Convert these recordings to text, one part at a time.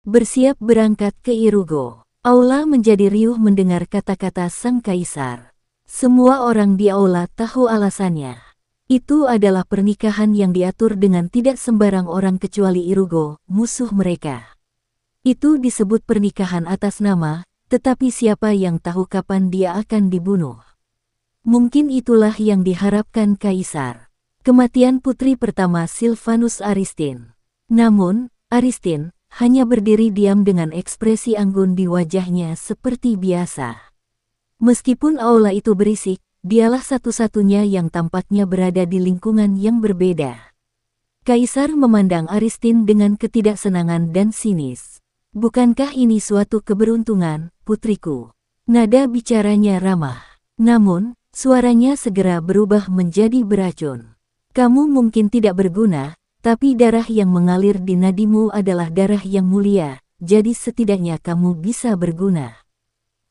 bersiap berangkat ke Irugo. Aula menjadi riuh mendengar kata-kata sang kaisar. Semua orang di aula tahu alasannya. Itu adalah pernikahan yang diatur dengan tidak sembarang orang kecuali Irugo, musuh mereka. Itu disebut pernikahan atas nama, tetapi siapa yang tahu kapan dia akan dibunuh? Mungkin itulah yang diharapkan kaisar. Kematian putri pertama Silvanus Aristin. Namun, Aristin hanya berdiri diam dengan ekspresi anggun di wajahnya seperti biasa. Meskipun aula itu berisik, dialah satu-satunya yang tampaknya berada di lingkungan yang berbeda. Kaisar memandang Aristin dengan ketidaksenangan dan sinis. Bukankah ini suatu keberuntungan, putriku? Nada bicaranya ramah. Namun, suaranya segera berubah menjadi beracun. Kamu mungkin tidak berguna, tapi darah yang mengalir di nadimu adalah darah yang mulia, jadi setidaknya kamu bisa berguna.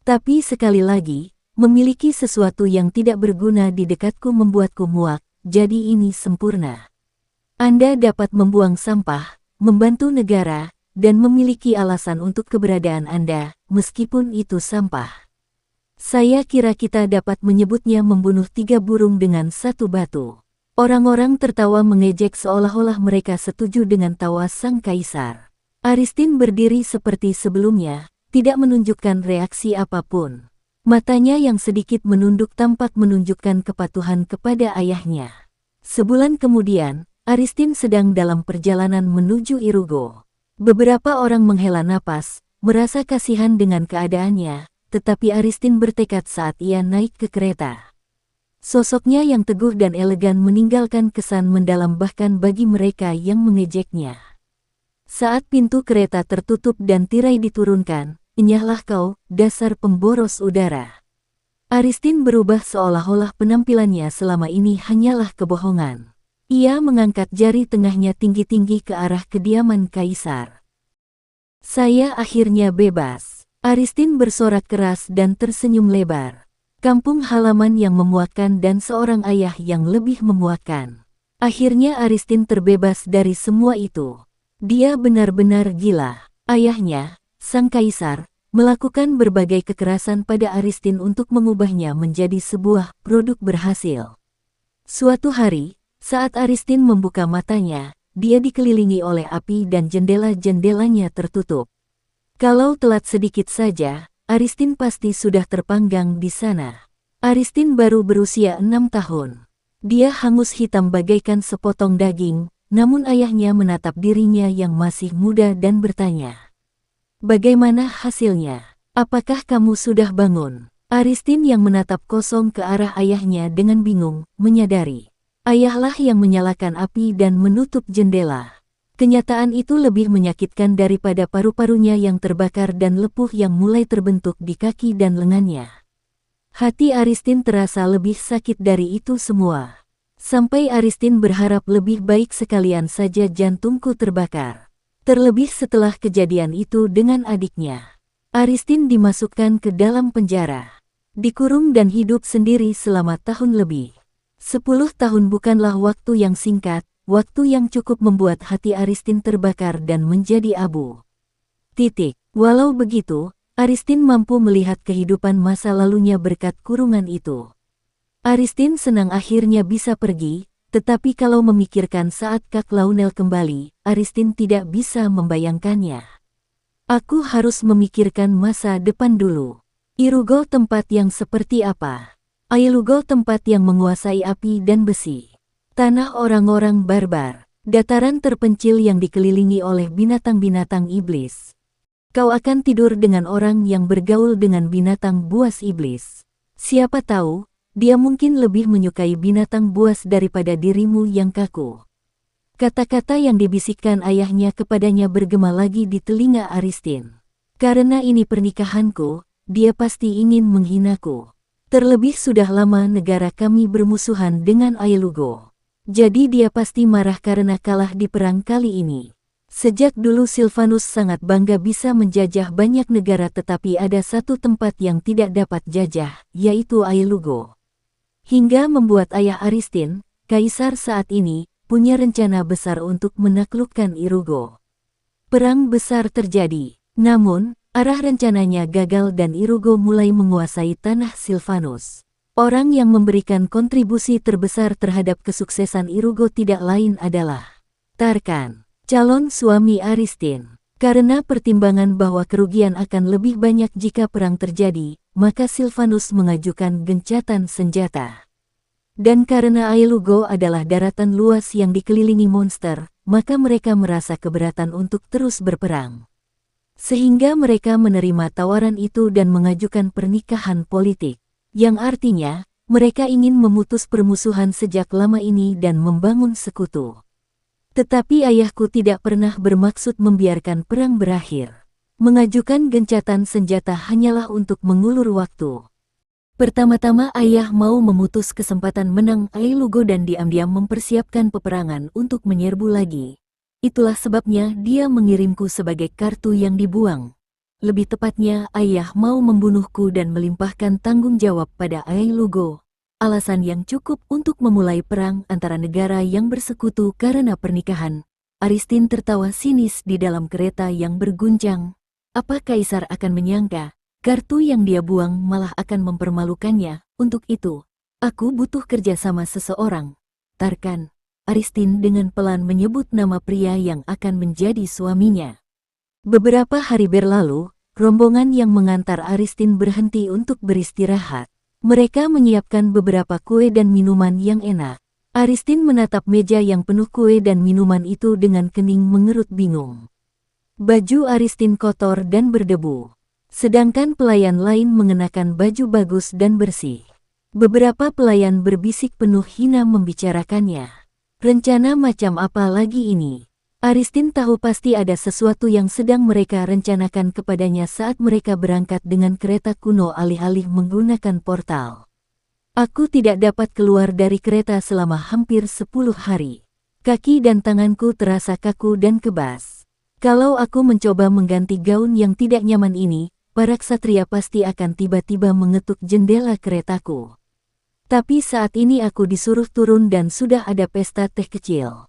Tapi sekali lagi, memiliki sesuatu yang tidak berguna di dekatku membuatku muak, jadi ini sempurna. Anda dapat membuang sampah, membantu negara, dan memiliki alasan untuk keberadaan Anda, meskipun itu sampah. Saya kira kita dapat menyebutnya membunuh 3 burung dengan 1 batu. Orang-orang tertawa mengejek seolah-olah mereka setuju dengan tawa sang kaisar. Aristin berdiri seperti sebelumnya, tidak menunjukkan reaksi apapun. Matanya yang sedikit menunduk tampak menunjukkan kepatuhan kepada ayahnya. Sebulan kemudian, Aristin sedang dalam perjalanan menuju Irugo. Beberapa orang menghela napas, merasa kasihan dengan keadaannya, tetapi Aristin bertekad saat ia naik ke kereta. Sosoknya yang teguh dan elegan meninggalkan kesan mendalam bahkan bagi mereka yang mengejeknya. Saat pintu kereta tertutup dan tirai diturunkan, "Enyahlah kau, dasar pemboros udara." Aristin berubah seolah-olah penampilannya selama ini hanyalah kebohongan. Ia mengangkat jari tengahnya tinggi-tinggi ke arah kediaman kaisar. "Saya akhirnya bebas." Aristin bersorak keras dan tersenyum lebar. Kampung halaman yang memuakkan dan seorang ayah yang lebih memuakkan. Akhirnya Aristin terbebas dari semua itu. Dia benar-benar gila. Ayahnya, sang kaisar, melakukan berbagai kekerasan pada Aristin untuk mengubahnya menjadi sebuah produk berhasil. Suatu hari, saat Aristin membuka matanya, dia dikelilingi oleh api dan jendela-jendelanya tertutup. Kalau telat sedikit saja, Aristin pasti sudah terpanggang di sana. Aristin baru berusia 6 tahun. Dia hangus hitam bagaikan sepotong daging, namun ayahnya menatap dirinya yang masih muda dan bertanya, "Bagaimana hasilnya? Apakah kamu sudah bangun?" Aristin yang menatap kosong ke arah ayahnya dengan bingung, menyadari. Ayahlah yang menyalakan api dan menutup jendela. Kenyataan itu lebih menyakitkan daripada paru-parunya yang terbakar dan lepuh yang mulai terbentuk di kaki dan lengannya. Hati Aristin terasa lebih sakit dari itu semua. Sampai Aristin berharap lebih baik sekalian saja jantungku terbakar. Terlebih setelah kejadian itu dengan adiknya. Aristin dimasukkan ke dalam penjara. Dikurung dan hidup sendiri selama tahun lebih. 10 tahun bukanlah waktu yang singkat, waktu yang cukup membuat hati Aristin terbakar dan menjadi abu. Walau begitu, Aristin mampu melihat kehidupan masa lalunya berkat kurungan itu. Aristin senang akhirnya bisa pergi, tetapi kalau memikirkan saat Kak Launel kembali, Aristin tidak bisa membayangkannya. "Aku harus memikirkan masa depan dulu. Irugo tempat yang seperti apa? Ailugo tempat yang menguasai api dan besi. Tanah orang-orang barbar, dataran terpencil yang dikelilingi oleh binatang-binatang iblis. Kau akan tidur dengan orang yang bergaul dengan binatang buas iblis. Siapa tahu, dia mungkin lebih menyukai binatang buas daripada dirimu yang kaku." Kata-kata yang dibisikkan ayahnya kepadanya bergema lagi di telinga Aristin. "Karena ini pernikahanku, dia pasti ingin menghinaku. Terlebih sudah lama negara kami bermusuhan dengan Ailugo. Jadi dia pasti marah karena kalah di perang kali ini. Sejak dulu Silvanus sangat bangga bisa menjajah banyak negara tetapi ada satu tempat yang tidak dapat jajah, yaitu Ailugo." Hingga membuat ayah Aristin, kaisar saat ini, punya rencana besar untuk menaklukkan Irugo. Perang besar terjadi. Namun, arah rencananya gagal dan Irugo mulai menguasai tanah Silvanus. Orang yang memberikan kontribusi terbesar terhadap kesuksesan Irugo tidak lain adalah Tarkan, calon suami Aristin. Karena pertimbangan bahwa kerugian akan lebih banyak jika perang terjadi, maka Silvanus mengajukan gencatan senjata. Dan karena Ailugo adalah daratan luas yang dikelilingi monster, maka mereka merasa keberatan untuk terus berperang. Sehingga mereka menerima tawaran itu dan mengajukan pernikahan politik, yang artinya mereka ingin memutus permusuhan sejak lama ini dan membangun sekutu. Tetapi ayahku tidak pernah bermaksud membiarkan perang berakhir. Mengajukan gencatan senjata hanyalah untuk mengulur waktu. Pertama-tama ayah mau memutus kesempatan menang Ailugo dan diam-diam mempersiapkan peperangan untuk menyerbu lagi. Itulah sebabnya dia mengirimku sebagai kartu yang dibuang. Lebih tepatnya ayah mau membunuhku dan melimpahkan tanggung jawab pada Ailugo. Alasan yang cukup untuk memulai perang antara negara yang bersekutu karena pernikahan. Aristin tertawa sinis di dalam kereta yang berguncang. Apa kaisar akan menyangka? Kartu yang dia buang malah akan mempermalukannya. Untuk itu, aku butuh kerja sama seseorang. Tarkan. Aristin dengan pelan menyebut nama pria yang akan menjadi suaminya. Beberapa hari berlalu, rombongan yang mengantar Aristin berhenti untuk beristirahat. Mereka menyiapkan beberapa kue dan minuman yang enak. Aristin menatap meja yang penuh kue dan minuman itu dengan kening mengerut bingung. Baju Aristin kotor dan berdebu. Sedangkan pelayan lain mengenakan baju bagus dan bersih. Beberapa pelayan berbisik penuh hina membicarakannya. Rencana macam apa lagi ini? Aristin tahu pasti ada sesuatu yang sedang mereka rencanakan kepadanya saat mereka berangkat dengan kereta kuno alih-alih menggunakan portal. Aku tidak dapat keluar dari kereta selama hampir 10 hari. Kaki dan tanganku terasa kaku dan kebas. Kalau aku mencoba mengganti gaun yang tidak nyaman ini, para ksatria pasti akan tiba-tiba mengetuk jendela keretaku. Tapi saat ini aku disuruh turun dan sudah ada pesta teh kecil.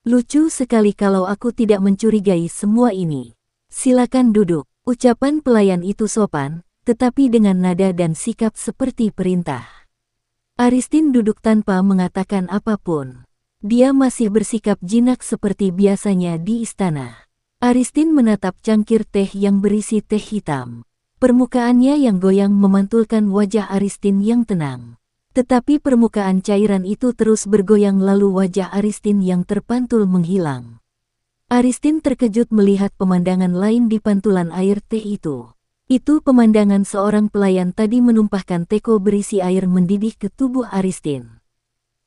Lucu sekali kalau aku tidak mencurigai semua ini. Silakan duduk. Ucapan pelayan itu sopan, tetapi dengan nada dan sikap seperti perintah. Aristin duduk tanpa mengatakan apapun. Dia masih bersikap jinak seperti biasanya di istana. Aristin menatap cangkir teh yang berisi teh hitam. Permukaannya yang goyang memantulkan wajah Aristin yang tenang. Tetapi permukaan cairan itu terus bergoyang lalu wajah Aristin yang terpantul menghilang. Aristin terkejut melihat pemandangan lain di pantulan air teh itu. Itu pemandangan seorang pelayan tadi menumpahkan teko berisi air mendidih ke tubuh Aristin.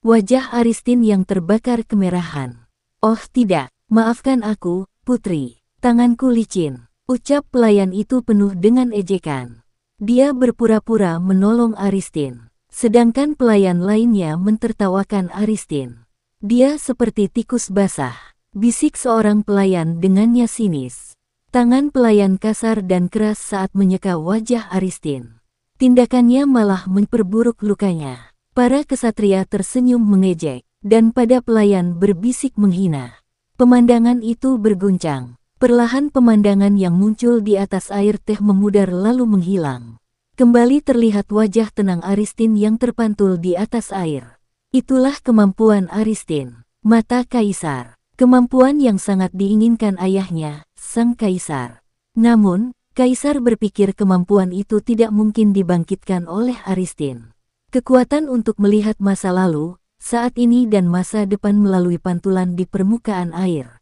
Wajah Aristin yang terbakar kemerahan. Oh tidak, maafkan aku, Putri, tanganku licin, ucap pelayan itu penuh dengan ejekan. Dia berpura-pura menolong Aristin, sedangkan pelayan lainnya mentertawakan Aristin. Dia seperti tikus basah, bisik seorang pelayan dengannya sinis. Tangan pelayan kasar dan keras saat menyeka wajah Aristin. Tindakannya malah memperburuk lukanya. Para kesatria tersenyum mengejek, dan pada pelayan berbisik menghina. Pemandangan itu berguncang. Perlahan pemandangan yang muncul di atas air teh memudar lalu menghilang. Kembali terlihat wajah tenang Aristin yang terpantul di atas air. Itulah kemampuan Aristin, mata kaisar. Kemampuan yang sangat diinginkan ayahnya, sang kaisar. Namun, kaisar berpikir kemampuan itu tidak mungkin dibangkitkan oleh Aristin. Kekuatan untuk melihat masa lalu, saat ini dan masa depan melalui pantulan di permukaan air.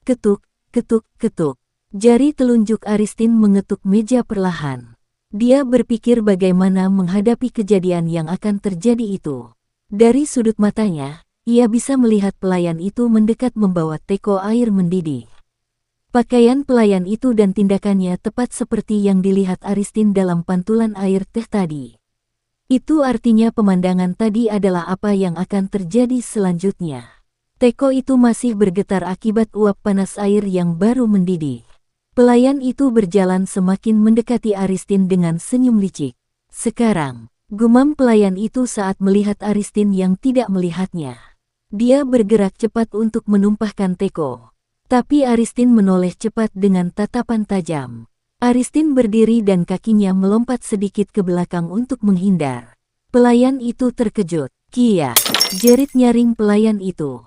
Ketuk, ketuk, ketuk. Jari telunjuk Aristin mengetuk meja perlahan. Dia berpikir bagaimana menghadapi kejadian yang akan terjadi itu. Dari sudut matanya, ia bisa melihat pelayan itu mendekat membawa teko air mendidih. Pakaian pelayan itu dan tindakannya tepat seperti yang dilihat Aristin dalam pantulan air teh tadi. Itu artinya pemandangan tadi adalah apa yang akan terjadi selanjutnya. Teko itu masih bergetar akibat uap panas air yang baru mendidih. Pelayan itu berjalan semakin mendekati Aristin dengan senyum licik. Sekarang, gumam pelayan itu saat melihat Aristin yang tidak melihatnya. Dia bergerak cepat untuk menumpahkan teko. Tapi Aristin menoleh cepat dengan tatapan tajam. Aristin berdiri dan kakinya melompat sedikit ke belakang untuk menghindar. Pelayan itu terkejut. Kia, jerit nyaring pelayan itu.